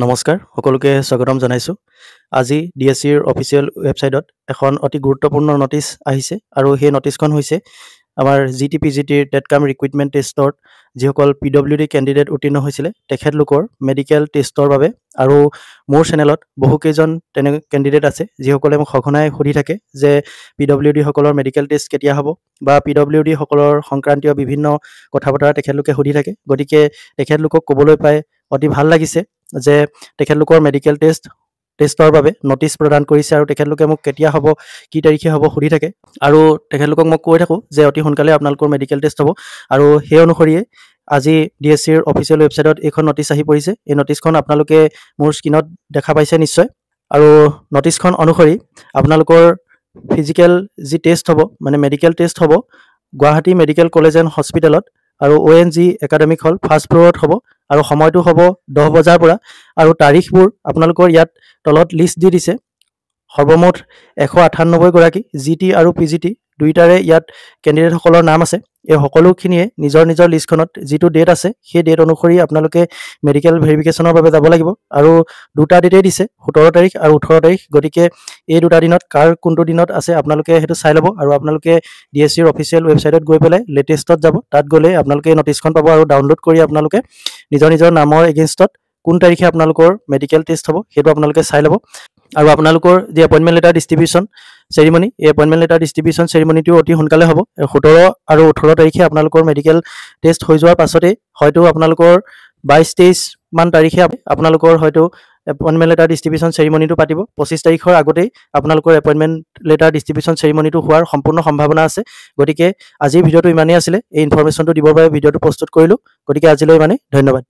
নমস্কাৰ সকলোকে স্বাগতম জনাইছোঁ। আজি ডিএছচিৰ অফিচিয়েল ৱেবছাইটত এখন অতি গুৰুত্বপূৰ্ণ নটিচ আহিছে আৰু সেই নটিচখন হৈছে আমাৰ GT/PGTৰ টেটকাম ৰিক্ৰুইটমেণ্ট টেষ্টত যিসকল PWD কেণ্ডিডেট উত্তীৰ্ণ হৈছিলে তেখেতলোকৰ মেডিকেল টেষ্টৰ বাবে। আৰু মোৰ চেনেলত বহুকেইজন তেনে কেণ্ডিডেট আছে যিসকলে মোক সঘনাই সুধি থাকে যে PWD সকলৰ মেডিকেল টেষ্ট কেতিয়া হ'ব বা PWD সকলৰ সংক্ৰান্তীয় বিভিন্ন কথা বতৰা তেখেতলোকে সুধি থাকে। গতিকে তেখেতলোকক ক'বলৈ পাই অতি ভাল লাগিছে যে তেখেতলোকৰ মেডিকেল টেষ্টৰ বাবে নটিচ প্ৰদান কৰিছে আৰু তেখেতলোকে মোক কেতিয়া হ'ব, কি তাৰিখে হ'ব সুধি থাকে। আৰু তেখেতলোকক মই কৈ থাকোঁ যে অতি সোনকালে আপোনালোকৰ মেডিকেল টেষ্ট হ'ব। আৰু সেই অনুসৰিয়ে আজি ডিএছচিৰ অফিচিয়েল ৱেবছাইটত এইখন নটিচ আহি পৰিছে। এই নটিচখন আপোনালোকে মোৰ স্ক্ৰীণত দেখা পাইছে নিশ্চয়। আৰু নটিচখন অনুসৰি আপোনালোকৰ ফিজিকেল যি টেষ্ট হ'ব, মানে মেডিকেল টেষ্ট হ'ব গুৱাহাটী মেডিকেল কলেজ এণ্ড হস্পিটেলত আৰু ONG একাডেমিক হল ফাৰ্ষ্ট ফ্ল'ৰত হ'ব। আৰু সময়টো হ'ব 10 বজাৰ পৰা। আৰু তাৰিখবোৰ আপোনালোকৰ ইয়াত তলত লিষ্ট দি দিছে। সৰ্বমুঠ 198 গৰাকী GT আৰু PGT দুইটাৰে ইয়াত কেণ্ডিডেটসকলৰ নাম আছে। এই সকলোখিনিয়ে নিজৰ নিজৰ লিষ্টখনত যিটো ডেট আছে সেই ডেট অনুসৰি আপোনালোকে মেডিকেল ভেৰিফিকেশ্যনৰ বাবে যাব লাগিব। আৰু দুটা ডেটেই দিছে, 17 তাৰিখ আৰু 18 তাৰিখ। গতিকে এই দুটা দিনত কাৰ কোনটো দিনত আছে আপোনালোকে সেইটো চাই ল'ব। আৰু আপোনালোকে ডিএছচিৰ অফিচিয়েল ৱেবছাইটত গৈ পেলাই লেটেষ্টত যাব। তাত গ'লে আপোনালোকে নটিচখন পাব আৰু ডাউনলোড কৰি আপোনালোকে নিজৰ নিজৰ নামৰ এগেইনষ্টত কোন তাৰিখে আপোনালোকৰ মেডিকেল টেষ্ট হ'ব সেইটো আপোনালোকে চাই ল'ব। আৰু আপোনালোকৰ যি এপইণ্টমেণ্ট লেটাৰ ডিষ্ট্ৰিবিউশ্যন চেৰিমনি, এই এপইণ্টমেণ্ট লেটাৰ ডিষ্ট্ৰিবিউশ্যন চেৰিমনিটো অতি সোনকালে হ'ব। 17 আৰু 18 তাৰিখে আপোনালোকৰ মেডিকেল টেষ্ট হৈ যোৱাৰ পাছতেই হয়তো আপোনালোকৰ 22-23 মান তাৰিখে আপোনালোকৰ হয়তো এপইণ্টমেণ্ট লেটাৰ ডিষ্ট্ৰিবিউশ্যন চেৰিমনিটো পাতিব। 25 তাৰিখৰ আগতেই আপোনালোকৰ এপইণ্টমেণ্ট লেটাৰ ডিষ্ট্ৰিবিউশ্যন চেৰিমনিটো হোৱাৰ সম্পূৰ্ণ সম্ভাৱনা আছে। গতিকে আজিৰ ভিডিঅ'টো ইমানেই আছিলে। এই ইনফৰমেশ্যনটো দিবৰ বাবে ভিডিঅ'টো প্ৰস্তুত কৰিলোঁ। গতিকে আজিলৈ ইমানেই, ধন্যবাদ।